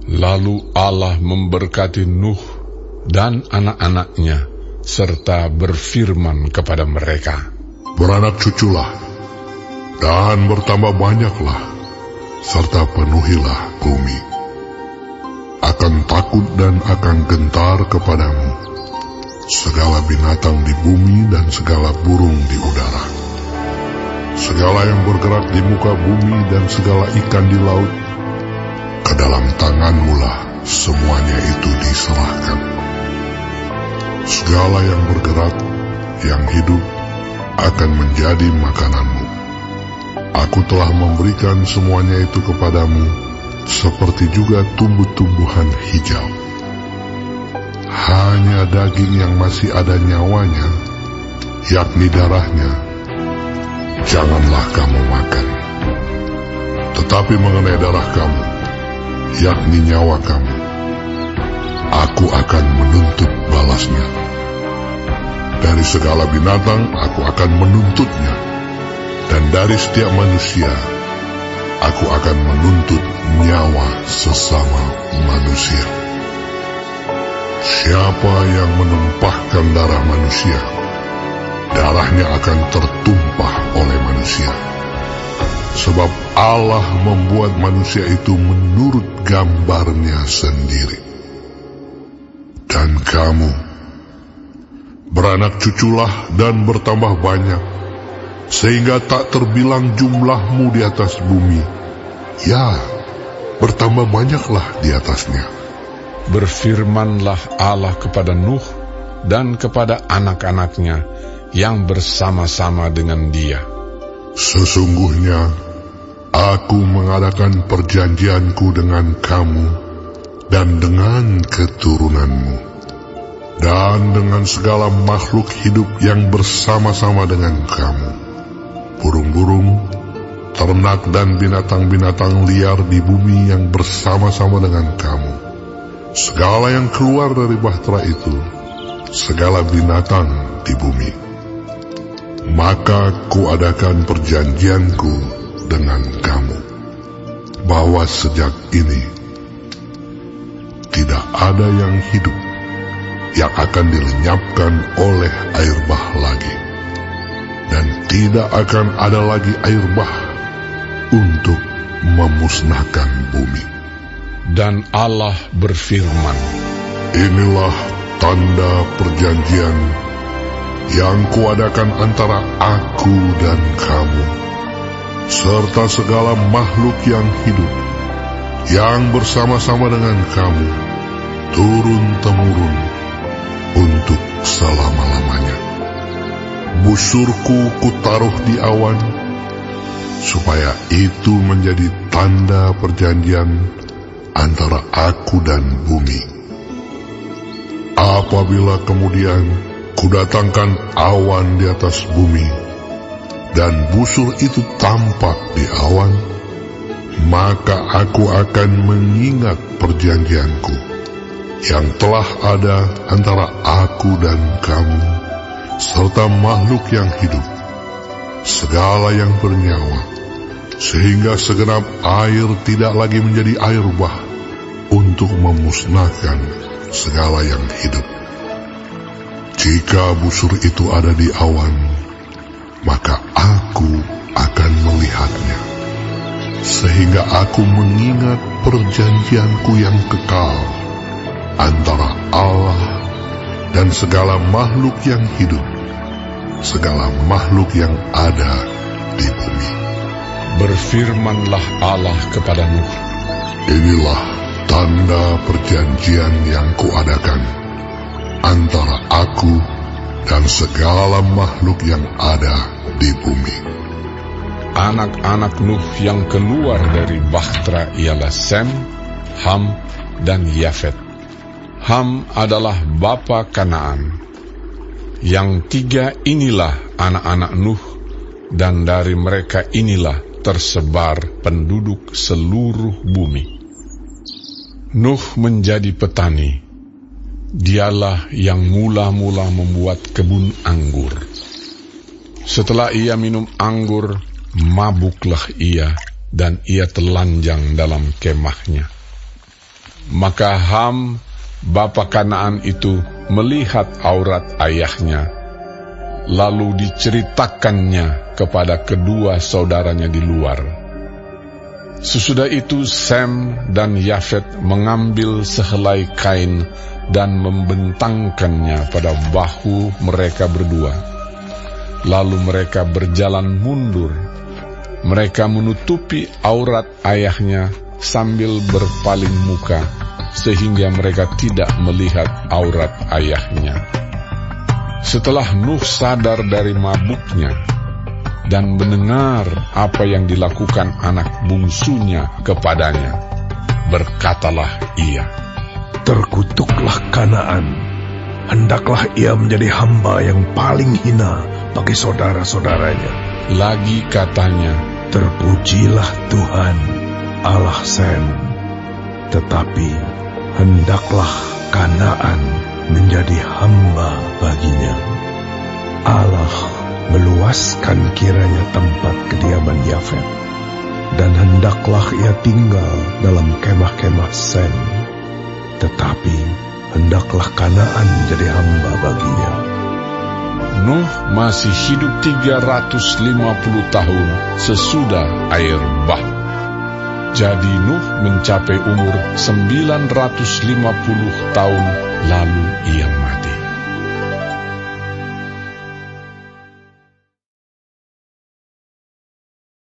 Lalu Allah memberkati Nuh dan anak-anaknya, serta berfirman kepada mereka, "Beranak cuculah, dan bertambah banyaklah, serta penuhilah bumi. Akan takut dan akan gentar kepadamu segala binatang di bumi dan segala burung di udara. Segala yang bergerak di muka bumi dan segala ikan di laut, ke dalam tanganmu-lah semuanya itu diserahkan. Segala yang bergerak, yang hidup, akan menjadi makananmu. Aku telah memberikan semuanya itu kepadamu, seperti juga tumbuh-tumbuhan hijau. Hanya daging yang masih ada nyawanya, yakni darahnya, janganlah kamu makan. Tetapi mengenai darah kamu, yakni nyawa kamu, aku akan menuntut balasnya. Dari segala binatang aku akan menuntutnya, dan dari setiap manusia aku akan menuntut nyawa sesama manusia. Siapa yang menumpahkan darah manusia, darahnya akan tertumpah oleh manusia. Sebab Allah membuat manusia itu menurut gambarnya sendiri. Dan kamu, beranak cuculah dan bertambah banyak, sehingga tak terbilang jumlahmu di atas bumi. Ya, bertambah banyaklah di atasnya." Berfirmanlah Allah kepada Nuh dan kepada anak-anaknya yang bersama-sama dengan dia, "Sesungguhnya aku mengadakan perjanjianku dengan kamu dan dengan keturunanmu, dan dengan segala makhluk hidup yang bersama-sama dengan kamu, burung-burung, ternak dan binatang-binatang liar di bumi yang bersama-sama dengan kamu, segala yang keluar dari bahtera itu, segala binatang di bumi. Maka kuadakan perjanjianku dengan kamu, bahwa sejak ini tidak ada yang hidup yang akan dilenyapkan oleh air bah lagi, dan tidak akan ada lagi air bah untuk memusnahkan bumi." Dan Allah berfirman, "Inilah tanda perjanjian yang kuadakan antara aku dan kamu, serta segala makhluk yang hidup, yang bersama-sama dengan kamu, turun-temurun, untuk selama-lamanya. Busurku kutaruh di awan, supaya itu menjadi tanda perjanjian antara aku dan bumi. Apabila kemudian kudatangkan awan di atas bumi, dan busur itu tampak di awan, maka aku akan mengingat perjanjianku yang telah ada antara aku dan kamu, serta makhluk yang hidup, segala yang bernyawa, sehingga segenap air tidak lagi menjadi air bah untuk memusnahkan segala yang hidup. Jika busur itu ada di awan, maka aku akan melihatnya, sehingga aku mengingat perjanjianku yang kekal antara Allah dan segala makhluk yang hidup, segala makhluk yang ada di bumi." Berfirmanlah Allah kepada Nuh, "Inilah tanda perjanjian yang kuadakan antara aku dan segala makhluk yang ada di bumi." Anak-anak Nuh yang keluar dari bahtera ialah Sem, Ham, dan Yafet. Ham adalah bapa Kanaan. Yang tiga inilah anak-anak Nuh, dan dari mereka inilah tersebar penduduk seluruh bumi. Nuh menjadi petani. Dialah yang mula-mula membuat kebun anggur. Setelah ia minum anggur, mabuklah ia, dan ia telanjang dalam kemahnya. Maka Ham, bapa Kanaan itu, melihat aurat ayahnya, lalu diceritakannya kepada kedua saudaranya di luar. Sesudah itu Sem dan Yafet mengambil sehelai kain dan membentangkannya pada bahu mereka berdua. Lalu mereka berjalan mundur. Mereka menutupi aurat ayahnya sambil berpaling muka, sehingga mereka tidak melihat aurat ayahnya. Setelah Nuh sadar dari mabuknya dan mendengar apa yang dilakukan anak bungsunya kepadanya, berkatalah ia, "Terkutuklah Kanaan, hendaklah ia menjadi hamba yang paling hina bagi saudara-saudaranya." Lagi katanya, "Terpujilah Tuhan, Allah Sem, tetapi hendaklah Kanaan menjadi hamba baginya. Allah meluaskan kiranya tempat kediaman Yafet, dan hendaklah ia tinggal dalam kemah-kemah Sem, tetapi hendaklah Kanaan menjadi hamba baginya." Nuh masih hidup 350 tahun sesudah air bah. Jadi Nuh mencapai umur 950 tahun lalu ia mati.